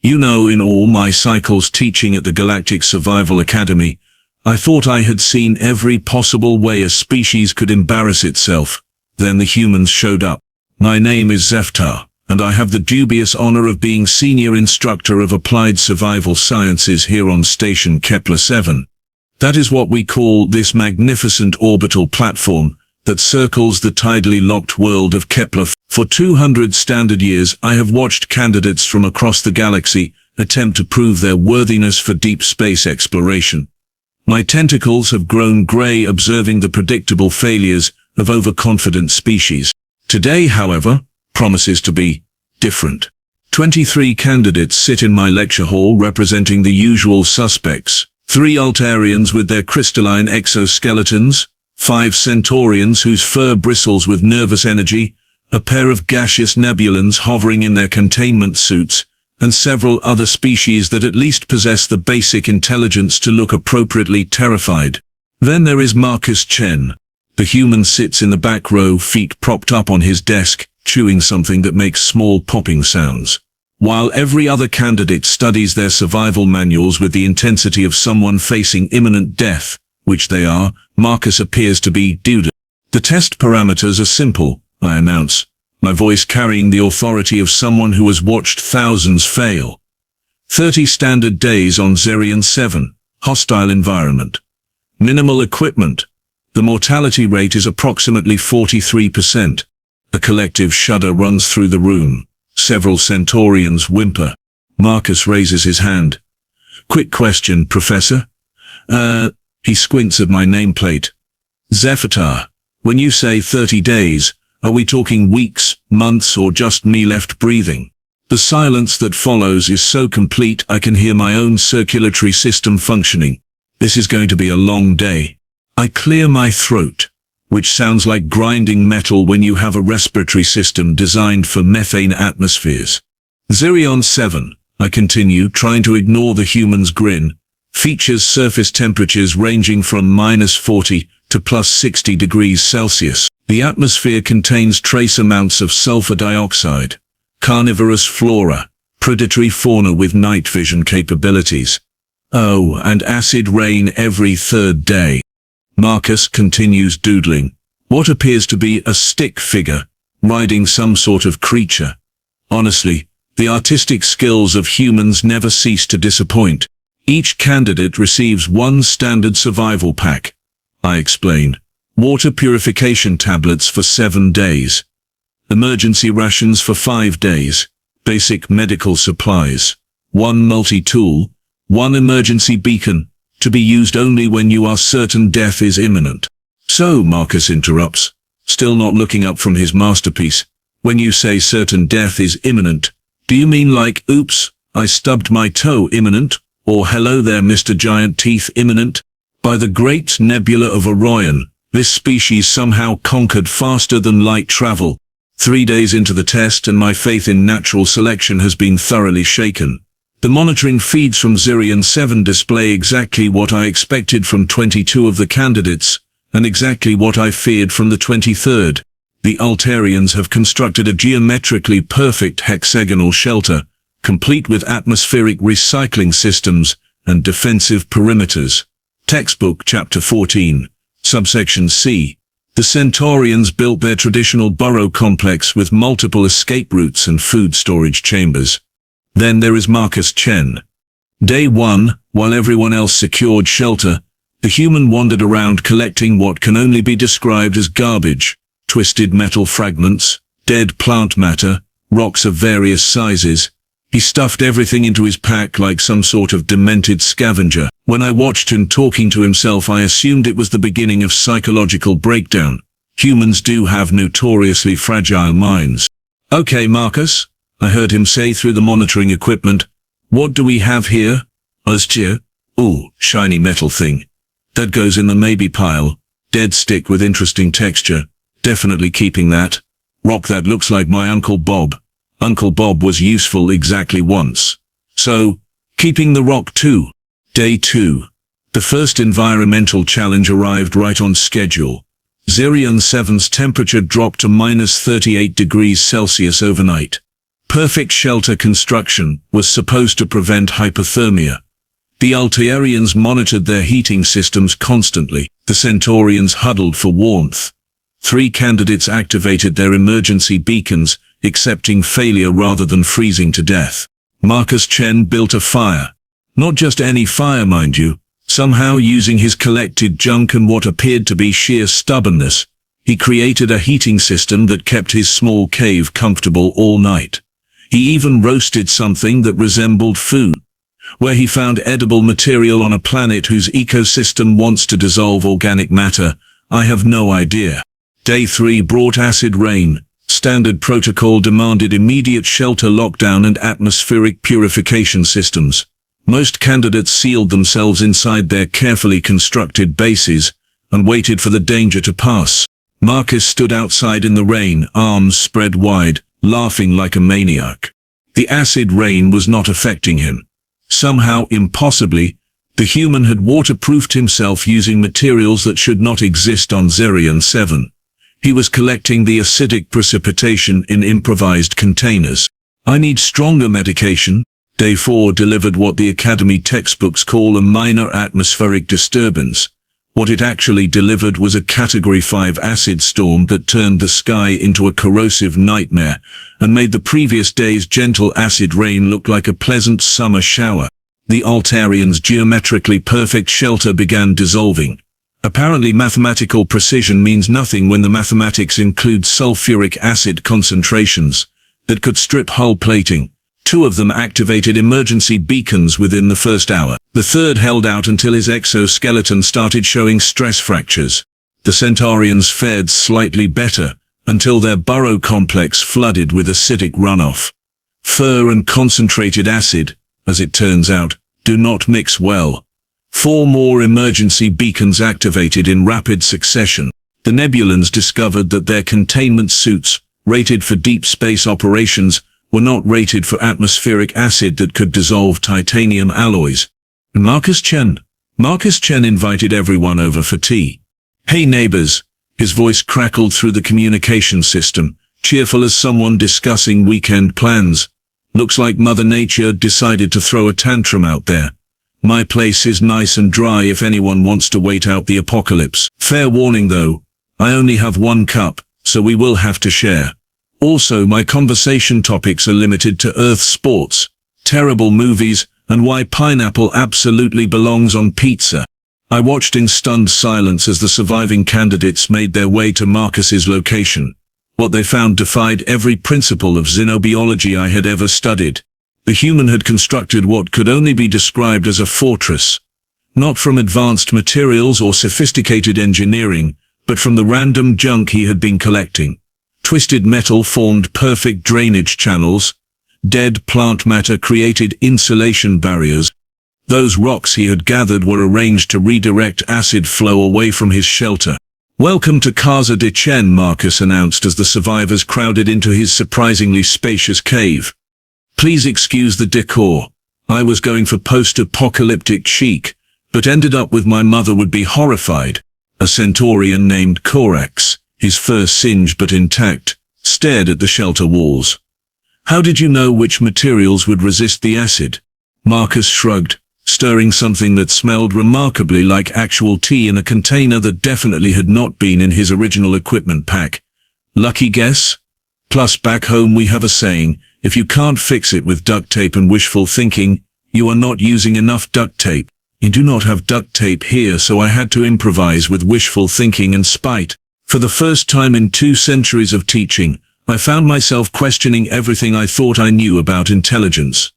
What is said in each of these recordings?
You know, in all my cycles teaching at the Galactic Survival Academy, I thought I had seen every possible way a species could embarrass itself. Then the humans showed up. My name is Zeph'tar, and I have the dubious honor of being Senior Instructor of Applied Survival Sciences here on Station Kepler-7. That is what we call this magnificent orbital platform that circles the tidally locked world of Kepler. For 200 standard years, I have watched candidates from across the galaxy attempt to prove their worthiness for deep space exploration. My tentacles have grown gray observing the predictable failures of overconfident species. Today, however, promises to be different. 23 candidates sit in my lecture hall representing the usual suspects. 3 Altarians with their crystalline exoskeletons, 5 Centaurians whose fur bristles with nervous energy, a pair of gaseous nebulans hovering in their containment suits, and several other species that at least possess the basic intelligence to look appropriately terrified. Then there is Marcus Chen. The human sits in the back row, feet propped up on his desk, chewing something that makes small popping sounds. While every other candidate studies their survival manuals with the intensity of someone facing imminent death, which they are, Marcus appears to be dude. The test parameters are simple, I announce, my voice carrying the authority of someone who has watched thousands fail. 30 standard days on Zerion 7, hostile environment. Minimal equipment. The mortality rate is approximately 43%. A collective shudder runs through the room. Several Centaurians whimper. Marcus raises his hand. Quick question, Professor. He squints at my nameplate. Zeph'tar, when you say 30 days, are we talking weeks, months, or just me left breathing? The silence that follows is so complete I can hear my own circulatory system functioning. This is going to be a long day. I clear my throat, which sounds like grinding metal when you have a respiratory system designed for methane atmospheres. Zerion 7, I continue, trying to ignore the human's grin, features surface temperatures ranging from -40 to +60 degrees Celsius. The atmosphere contains trace amounts of sulfur dioxide, carnivorous flora, predatory fauna with night vision capabilities. Oh, and acid rain every third day. Marcus continues doodling what appears to be a stick figure, riding some sort of creature. Honestly, the artistic skills of humans never cease to disappoint. Each candidate receives 1 standard survival pack. I explain. Water purification tablets for 7 days. Emergency rations for 5 days. Basic medical supplies. 1 multi-tool. 1 emergency beacon, to be used only when you are certain death is imminent. So, Marcus interrupts, still not looking up from his masterpiece, when you say certain death is imminent, do you mean like, oops, I stubbed my toe imminent, or hello there Mr. Giant Teeth imminent? By the great nebula of Orion, this species somehow conquered faster than light travel. 3 days into the test and my faith in natural selection has been thoroughly shaken. The monitoring feeds from Zerion 7 display exactly what I expected from 22 of the candidates, and exactly what I feared from the 23rd. The Altarians have constructed a geometrically perfect hexagonal shelter, complete with atmospheric recycling systems and defensive perimeters. Textbook Chapter 14, Subsection C. The Centaurians built their traditional burrow complex with multiple escape routes and food storage chambers. Then there is Marcus Chen. Day 1, while everyone else secured shelter, the human wandered around collecting what can only be described as garbage, twisted metal fragments, dead plant matter, rocks of various sizes. He stuffed everything into his pack like some sort of demented scavenger. When I watched him talking to himself, I assumed it was the beginning of psychological breakdown. Humans do have notoriously fragile minds. Okay, Marcus, I heard him say through the monitoring equipment. What do we have here? Ustya? Ooh, shiny metal thing. That goes in the maybe pile. Dead stick with interesting texture. Definitely keeping that. Rock that looks like my Uncle Bob. Uncle Bob was useful exactly once. So, keeping the rock too. Day 2. The first environmental challenge arrived right on schedule. Zerion 7's temperature dropped to -38 degrees Celsius overnight. perfect shelter construction was supposed to prevent hypothermia. The Altairians monitored their heating systems constantly. The Centaurians huddled for warmth. 3 candidates activated their emergency beacons, accepting failure rather than freezing to death. Marcus Chen built a fire. Not just any fire, mind you. Somehow, using his collected junk and what appeared to be sheer stubbornness, he created a heating system that kept his small cave comfortable all night. He even roasted something that resembled food. Where he found edible material on a planet whose ecosystem wants to dissolve organic matter, I have no idea. Day 3 brought acid rain. Standard protocol demanded immediate shelter lockdown and atmospheric purification systems. Most candidates sealed themselves inside their carefully constructed bases and waited for the danger to pass. Marcus stood outside in the rain, arms spread wide, laughing like a maniac. The acid rain was not affecting him. Somehow, impossibly, the human had waterproofed himself using materials that should not exist on Zerion 7. He was collecting the acidic precipitation in improvised containers. I need stronger medication. Day 4 delivered what the Academy textbooks call a minor atmospheric disturbance. What it actually delivered was a Category 5 acid storm that turned the sky into a corrosive nightmare and made the previous day's gentle acid rain look like a pleasant summer shower. The Altairians' geometrically perfect shelter began dissolving. Apparently mathematical precision means nothing when the mathematics include sulfuric acid concentrations that could strip hull plating. 2 of them activated emergency beacons within the first hour. The third held out until his exoskeleton started showing stress fractures. The Centaurians fared slightly better until their burrow complex flooded with acidic runoff. Fur and concentrated acid, as it turns out, do not mix well. 4 more emergency beacons activated in rapid succession. The Nebulans discovered that their containment suits, rated for deep space operations, were not rated for atmospheric acid that could dissolve titanium alloys. Marcus Chen invited everyone over for tea. "Hey neighbors," his voice crackled through the communication system, cheerful as someone discussing weekend plans. "Looks like Mother Nature decided to throw a tantrum out there. My place is nice and dry if anyone wants to wait out the apocalypse. Fair warning though, I only have 1 cup, so we will have to share. Also, my conversation topics are limited to Earth sports, terrible movies, and why pineapple absolutely belongs on pizza." I watched in stunned silence as the surviving candidates made their way to Marcus's location. What they found defied every principle of xenobiology I had ever studied. The human had constructed what could only be described as a fortress. Not from advanced materials or sophisticated engineering, but from the random junk he had been collecting. Twisted metal formed perfect drainage channels. Dead plant matter created insulation barriers. Those rocks he had gathered were arranged to redirect acid flow away from his shelter. "Welcome to Casa de Chen," Marcus announced as the survivors crowded into his surprisingly spacious cave. "Please excuse the decor. I was going for post-apocalyptic chic, but ended up with my mother would be horrified." A Centaurian named Corax, his fur singed but intact, stared at the shelter walls. "How did you know which materials would resist the acid?" Marcus shrugged, stirring something that smelled remarkably like actual tea in a container that definitely had not been in his original equipment pack. "Lucky guess? Plus back home we have a saying, if you can't fix it with duct tape and wishful thinking, you are not using enough duct tape. You do not have duct tape here, so I had to improvise with wishful thinking and spite." For the first time in 2 centuries of teaching, I found myself questioning everything I thought I knew about intelligence.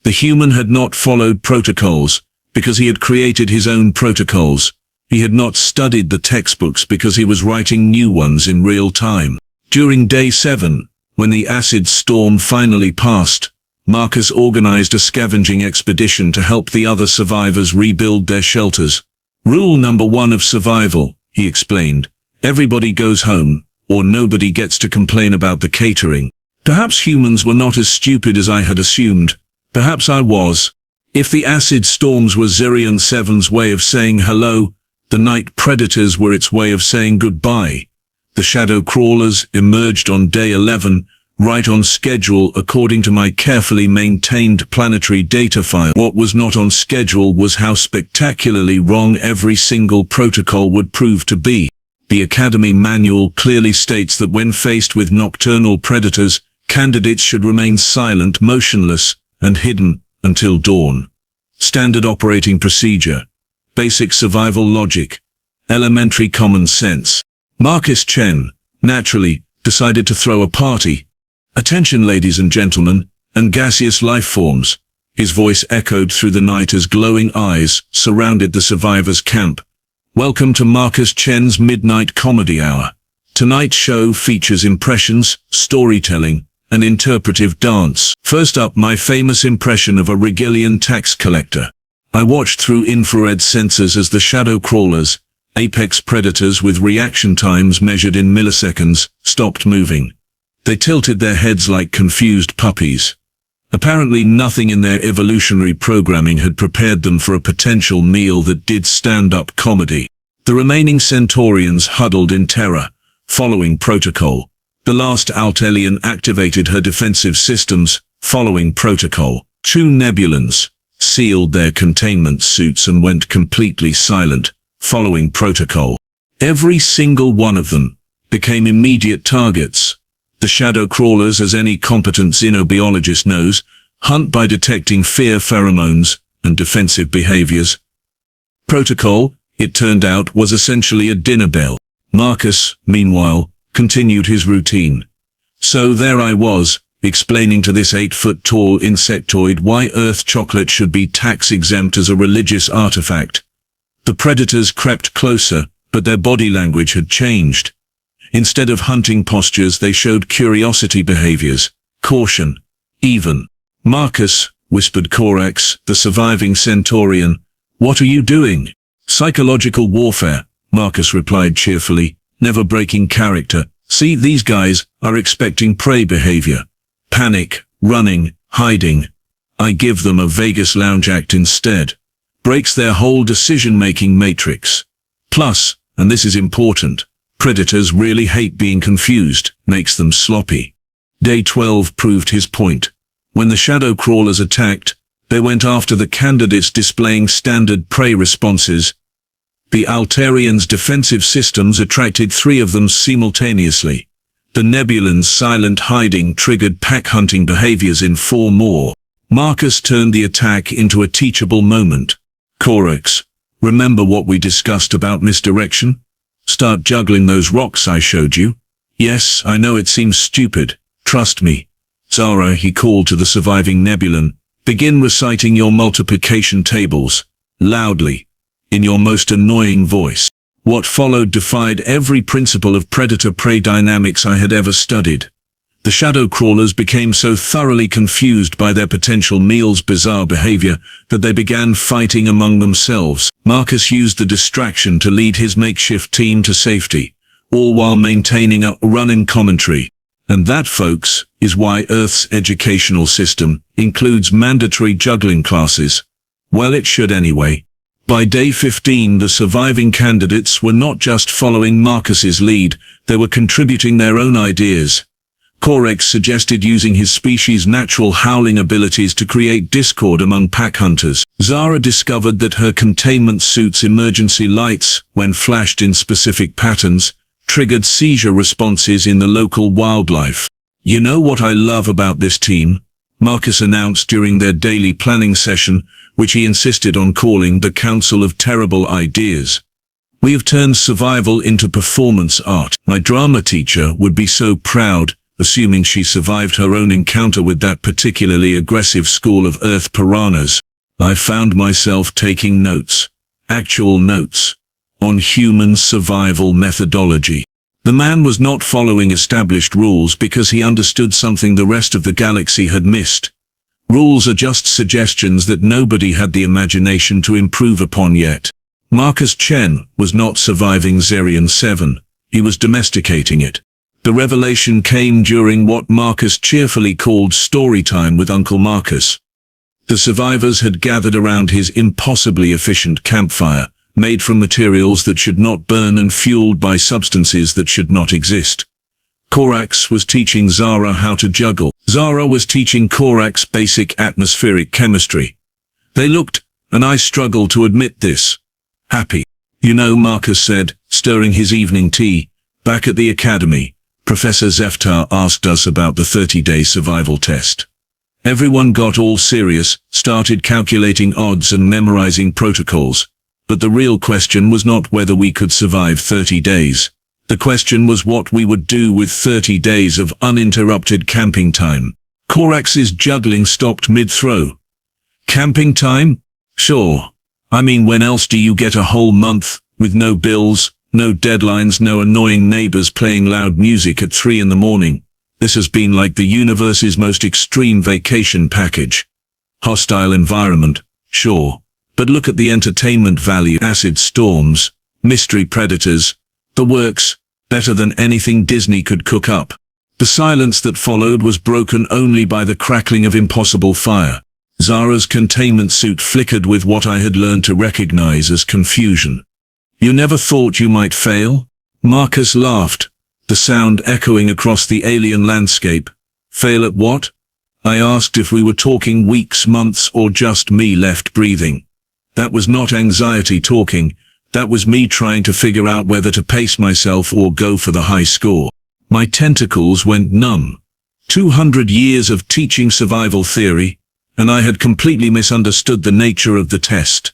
The human had not followed protocols, because he had created his own protocols. He had not studied the textbooks because he was writing new ones in real time. During day 7, when the acid storm finally passed, Marcus organized a scavenging expedition to help the other survivors rebuild their shelters. "Rule number 1 of survival," he explained. "Everybody goes home, or nobody gets to complain about the catering." Perhaps humans were not as stupid as I had assumed. Perhaps I was. If the acid storms were Zerion 7's way of saying hello, the night predators were its way of saying goodbye. The shadow crawlers emerged on day 11, right on schedule according to my carefully maintained planetary data file. What was not on schedule was how spectacularly wrong every single protocol would prove to be. The Academy manual clearly states that when faced with nocturnal predators, candidates should remain silent, motionless, and hidden until dawn. Standard operating procedure. Basic survival logic. Elementary common sense. Marcus Chen, naturally, decided to throw a party. "Attention, ladies and gentlemen, and gaseous life forms." His voice echoed through the night as glowing eyes surrounded the survivors' camp. "Welcome to Marcus Chen's Midnight Comedy Hour. Tonight's show features impressions, storytelling, and interpretive dance. First up, my famous impression of a Regillian tax collector. I watched through infrared sensors as the shadow crawlers, apex predators with reaction times measured in milliseconds, stopped moving. They tilted their heads like confused puppies. Apparently nothing in their evolutionary programming had prepared them for a potential meal that did stand-up comedy. The remaining Centaurians huddled in terror, following protocol. The last Altelian activated her defensive systems, following protocol. 2 Nebulans sealed their containment suits and went completely silent, following protocol. Every single one of them became immediate targets. The shadow crawlers, as any competent xenobiologist knows, hunt by detecting fear pheromones and defensive behaviors. Protocol, it turned out, was essentially a dinner bell. Marcus, meanwhile, continued his routine. So there I was, explaining to this 8-foot-tall insectoid why Earth chocolate should be tax-exempt as a religious artifact. The predators crept closer, but their body language had changed. Instead of hunting postures, they showed curiosity behaviors, caution, even. "Marcus," whispered Corax, the surviving Centaurian, "what are you doing?" "Psychological warfare," Marcus replied cheerfully, never breaking character. "See, these guys are expecting prey behavior. Panic, running, hiding. I give them a Vegas lounge act instead. Breaks their whole decision-making matrix. Plus, and this is important, predators really hate being confused, makes them sloppy." Day 12 proved his point. When the shadow crawlers attacked, they went after the candidates displaying standard prey responses. The Altarians' defensive systems attracted 3 of them simultaneously. The Nebulans' silent hiding triggered pack-hunting behaviors in 4 more. Marcus turned the attack into a teachable moment. "Corax, remember what we discussed about misdirection? Start juggling those rocks I showed you." "Yes, I know it seems stupid. Trust me." "Zara," he called to the surviving Nebulan, "begin reciting your multiplication tables, loudly, in your most annoying voice." What followed defied every principle of predator-prey dynamics I had ever studied. The shadow crawlers became so thoroughly confused by their potential meal's bizarre behavior that they began fighting among themselves. Marcus used the distraction to lead his makeshift team to safety, all while maintaining a running commentary. And that, folks, is why Earth's educational system includes mandatory juggling classes. Well, it should anyway. By day 15, the surviving candidates were not just following Marcus's lead, they were contributing their own ideas. Corax suggested using his species' natural howling abilities to create discord among pack hunters. Zara discovered that her containment suit's emergency lights, when flashed in specific patterns, triggered seizure responses in the local wildlife. "You know what I love about this team?" Marcus announced during their daily planning session, which he insisted on calling the Council of Terrible Ideas. "We have turned survival into performance art. My drama teacher would be so proud, assuming she survived her own encounter with that particularly aggressive school of Earth piranhas." I found myself taking notes, actual notes, on human survival methodology. The man was not following established rules because he understood something the rest of the galaxy had missed. Rules are just suggestions that nobody had the imagination to improve upon yet. Marcus Chen was not surviving Zerion 7, he was domesticating it. The revelation came during what Marcus cheerfully called story time with Uncle Marcus. The survivors had gathered around his impossibly efficient campfire, made from materials that should not burn and fueled by substances that should not exist. Korax was teaching Zara how to juggle. Zara was teaching Korax basic atmospheric chemistry. They looked, and I struggled to admit this, happy. You know, Marcus said, stirring his evening tea, back at the academy, Professor Zeph'tar asked us about the 30-day survival test. Everyone got all serious, started calculating odds and memorizing protocols. But the real question was not whether we could survive 30 days. The question was what we would do with 30 days of uninterrupted camping time. Korax's juggling stopped mid-throw. Camping time? Sure. I mean, when else do you get a whole month, with no bills, no deadlines, no annoying neighbors playing loud music at 3 in the morning? This has been like the universe's most extreme vacation package. Hostile environment, sure. But look at the entertainment value. Acid storms, mystery predators, the works, better than anything Disney could cook up. The silence that followed was broken only by the crackling of impossible fire. Zara's containment suit flickered with what I had learned to recognize as confusion. You never thought you might fail? Marcus laughed, the sound echoing across the alien landscape. Fail at what? I asked if we were talking weeks, months, or just me left breathing. That was not anxiety talking. That was me trying to figure out whether to pace myself or go for the high score. My tentacles went numb. 200 years of teaching survival theory, and I had completely misunderstood the nature of the test.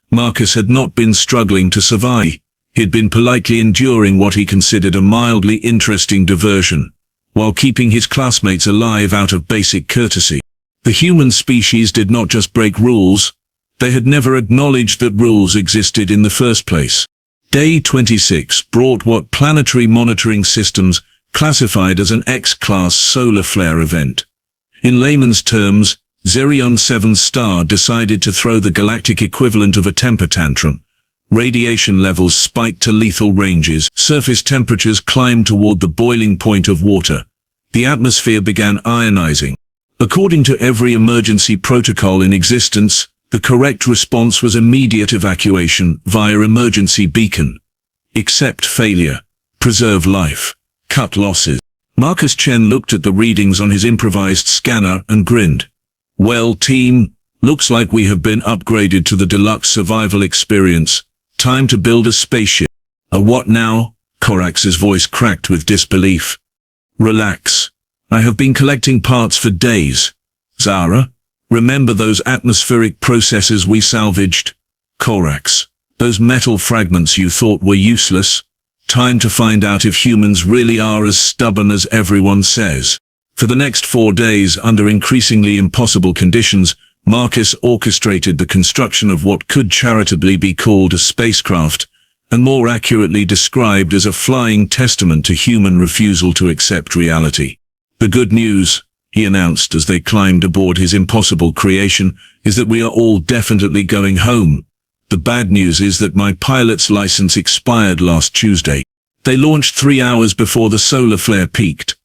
Marcus had not been struggling to survive. He had been politely enduring what he considered a mildly interesting diversion, while keeping his classmates alive out of basic courtesy. The human species did not just break rules, they had never acknowledged that rules existed in the first place. Day 26 brought what planetary monitoring systems classified as an X-class solar flare event. In layman's terms, Zerion 7's star decided to throw the galactic equivalent of a temper tantrum. Radiation levels spiked to lethal ranges, surface temperatures climbed toward the boiling point of water. The atmosphere began ionizing. According to every emergency protocol in existence, the correct response was immediate evacuation via emergency beacon. Accept failure. Preserve life. Cut losses. Marcus Chen looked at the readings on his improvised scanner and grinned. Well, team, looks like we have been upgraded to the deluxe survival experience. Time to build a spaceship. A what now? Korax's voice cracked with disbelief. Relax. I have been collecting parts for days. Zara? Remember those atmospheric processes we salvaged? Korax. Those metal fragments you thought were useless? Time to find out if humans really are as stubborn as everyone says. For the next 4 days, under increasingly impossible conditions, Marcus orchestrated the construction of what could charitably be called a spacecraft, and more accurately described as a flying testament to human refusal to accept reality. The good news, he announced as they climbed aboard his impossible creation, is that we are all definitely going home. The bad news is that my pilot's license expired last Tuesday. They launched 3 hours before the solar flare peaked.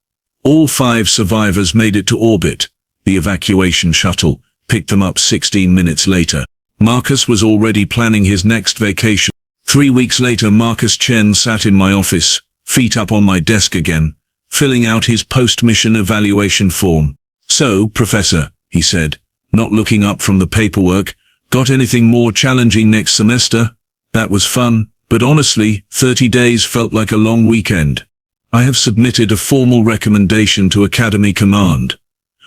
All 5 survivors made it to orbit. The evacuation shuttle picked them up 16 minutes later. Marcus was already planning his next vacation. 3 weeks later, Marcus Chen sat in my office, feet up on my desk again, filling out his post-mission evaluation form. So, Professor, he said, not looking up from the paperwork, got anything more challenging next semester? That was fun, but honestly, 30 days felt like a long weekend. I have submitted a formal recommendation to Academy Command.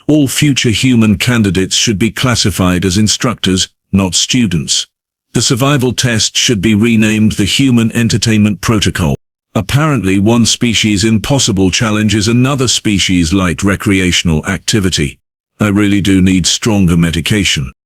All future human candidates should be classified as instructors, not students. The survival test should be renamed the Human Entertainment Protocol. Apparently, one species' impossible challenge is another species' light recreational activity. I really do need stronger medication.